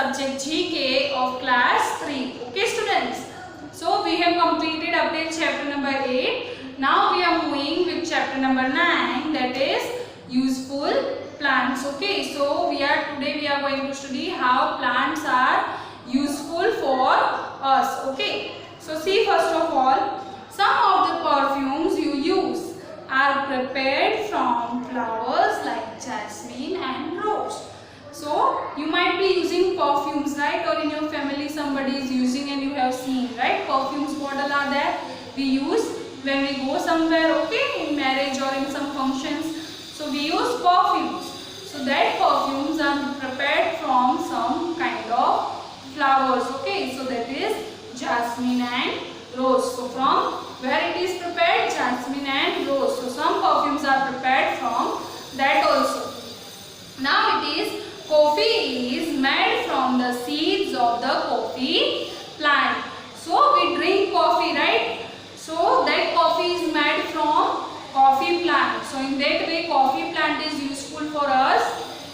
subject GK of class 3. Okay students, so we have completed up till chapter number 8. Now we are moving with chapter number 9, that is useful plants. Okay, so today we are going to study how plants are useful for us. Okay, so see, first of all, some of the perfumes you use are prepared from flowers like jasmine and rose. So you might be using perfumes, right? Or in your family somebody is using and you have seen, right? Perfumes bottle are there. We use when we go somewhere, okay, in marriage or in some functions. So we use perfumes. So that perfumes are prepared from some kind of flowers. Okay, so that is jasmine and rose. So from where it is prepared? Jasmine and rose. So some perfumes are prepared from that also. Now it is coffee is made from the seeds of the coffee plant. So we drink coffee, right? So that coffee is made from coffee plant. So in that way coffee plant is useful for us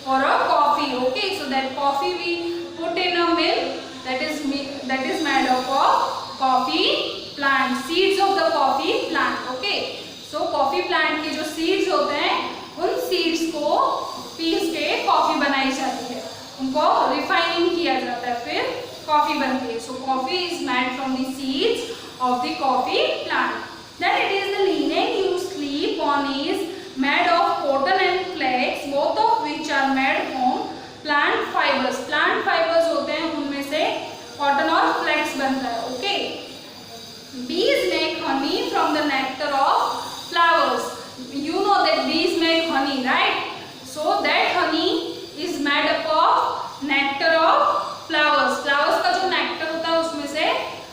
for a coffee. Okay, so that coffee we put in a milk that is made up of coffee plant, seeds of the coffee plant. Okay, so coffee plant के जो seeds होते हैं उन seeds को piece के coffee बनाई जाती है, उनको रिफाइनिंग किया जाता है, फिर कॉफी बनती है. So coffee is made from the seeds of the coffee plant. Then it is the linen you sleep on is made of cotton and flax, both of which are made from plant fibres. Plant fibres होते हैं, उनमें से cotton और flex बनता है. Okay, bees make honey from the nectar of flowers. You know that bees make honey, right? So that honey is made up of nectar of flowers. Flowers का जो nectar होता है उसमें से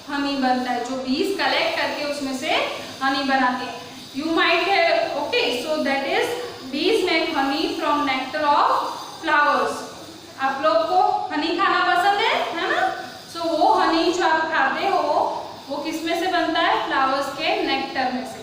honey बनता है, जो bees collect करके उसमें से honey बनाते हैं. You might have, okay, so that is bees make honey from nectar of flowers. आप लोग को honey खाना पसंद है ना? So वो honey जो आप खाते हो वो किस में से बनता है? Flowers के nectar में से.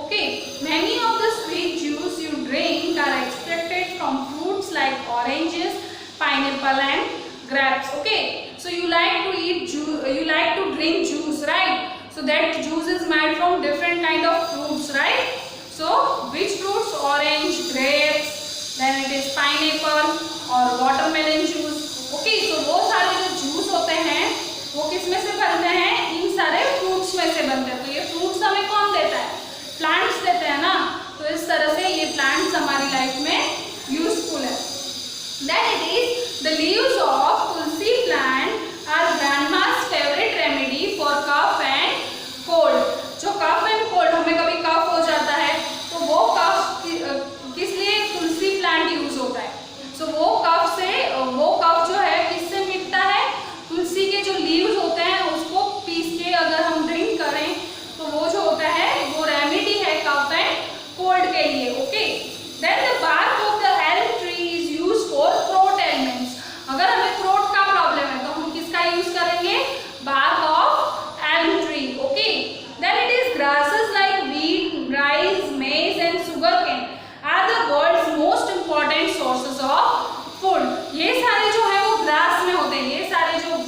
Okay, many of the sweet juice you drink are extracted from fruits like oranges, pineapple and grapes. Okay, so you like to eat juice, you like to drink juice, right? So that juice is made from different kind of fruits, right? So which fruits? Orange, grapes, then it is pineapple or watermelon juice. Okay, so वो सारे जो juice होते हैं वो किस में से बनते हैं? इन सारे fruits में से बनते हैं. तो ये fruits हमें कौन देता है? प्लांट्स देते हैं ना. तो इस तरह से ये प्लांट्स हमारी लाइफ में यूजफुल है. Then it is the leaves of tulsi plant are grandma's favourite remedy for cough and cold. जो कफ एंड कोल्ड, हमें कभी कफ हो जाता है तो वो कफ किस लिए तुलसी प्लांट यूज होता है. सो वो कफ जो है किससे मिटता है? तुलसी के जो लीव्स होते हैं उसको पीस के अगर हम ड्रिंक करें तो वो जो होता है वो रेमेडी है कफ एंड कोल्ड के लिए. Okay, then the bark of the elm tree is used for throat elements. अगर हमें थ्रोट का प्रॉब्लम है तो हम किसका यूज करेंगे? Bark of elm tree. Okay, then it is grasses like wheat, rice, maize and sugarcane are the world's most important sources of food. ये सारे जो है वो ग्रास में होते हैं. ये सारे जो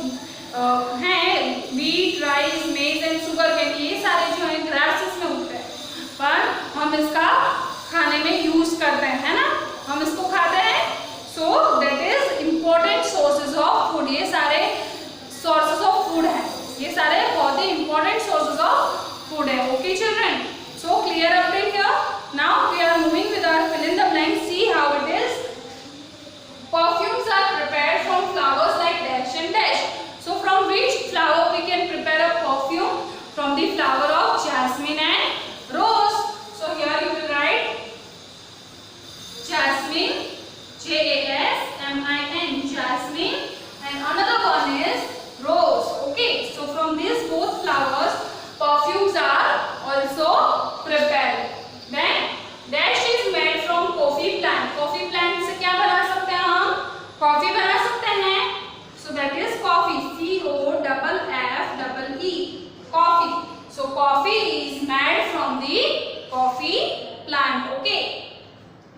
हैं wheat, rice, maize and sugarcane, ये सारे जो है ग्रासेस में उगते हैं, पर हम इसका खाने में यूज करते हैं, है ना? हम इसको खाते हैं. So that is important sources of food. ये सारे सोर्सेज ऑफ फूड हैं, ये सारे बहुत ही इंपॉर्टेंट सोर्सेज ऑफ फूड है. Okay children, so clear up till here. Now we are moving with our fill in the blank. See how it is. Perfumes are prepared from flowers like dash and dash. So from which flower we can prepare a perfume? From the flower of jasmine and rose. So here you will write jasmine, Jasmin, jasmine, and another one is rose. Okay, so from these both flowers perfumes are also prepared. Then dash is made from coffee plant. Coffee plant से क्या बना सकते हैं हम? Coffee बना सकते हैं. So that is coffee, COFFEE, coffee. So coffee is made from the coffee plant. Okay,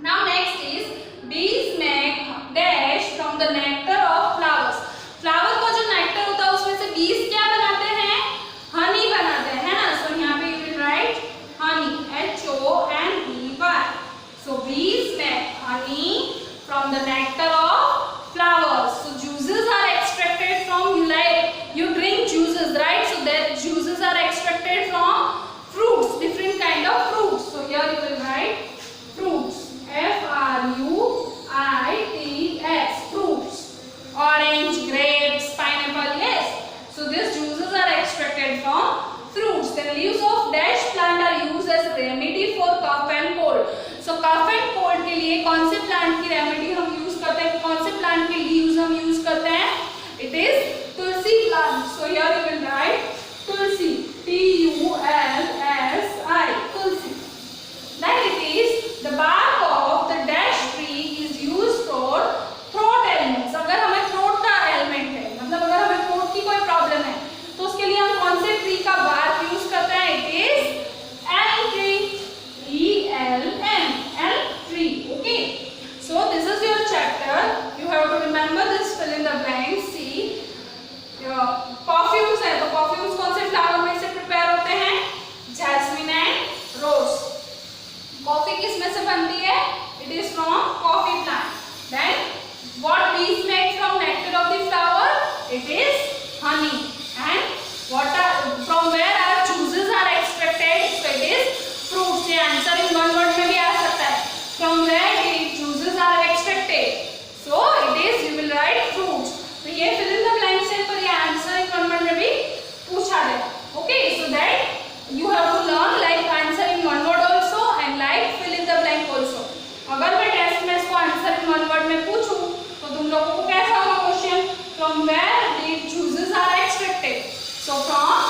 now next is bees make dash from the nectar of flowers. करते हैं? It is tulsi plant. So here you will write tulsi, Tulsi, tulsi. Then it is the bark of the dash tree is used for throat ailments. अगर हमें throat का ailment है, मतलब अगर हमें throat की कोई प्रॉब्लम है, तो उसके लिए हम कौन से ट्री का bark यूज करते हैं? It is elm tree, ELM, elm tree. Okay. So this is your chapter. You have to remember this. Fill in the blanks. See, perfumes है, तो perfumes कौन से flower में से prepare होते हैं? Jasmine and rose. कॉफी किस में से बनती है? It is from coffee plant. Then what bees make from nectar of the flower? It is honey. And what are from where our juices are extracted? So it is fruits. ये answer in one word में भी आ सकता है. From where the juices are extracted? So it is, you will write fruits. तो ये fill in the blanks है, पर ये आंसर इन वन वर्ड में भी पूछा गया. Okay, so that you have to learn like answer in one word also and like fill in the blank also. अगर मैं टेस्ट में इसको आंसर इन वन वर्ड में पूछूं तो तुम लोगों को कैसा होगा question? From where the juices are extracted? So from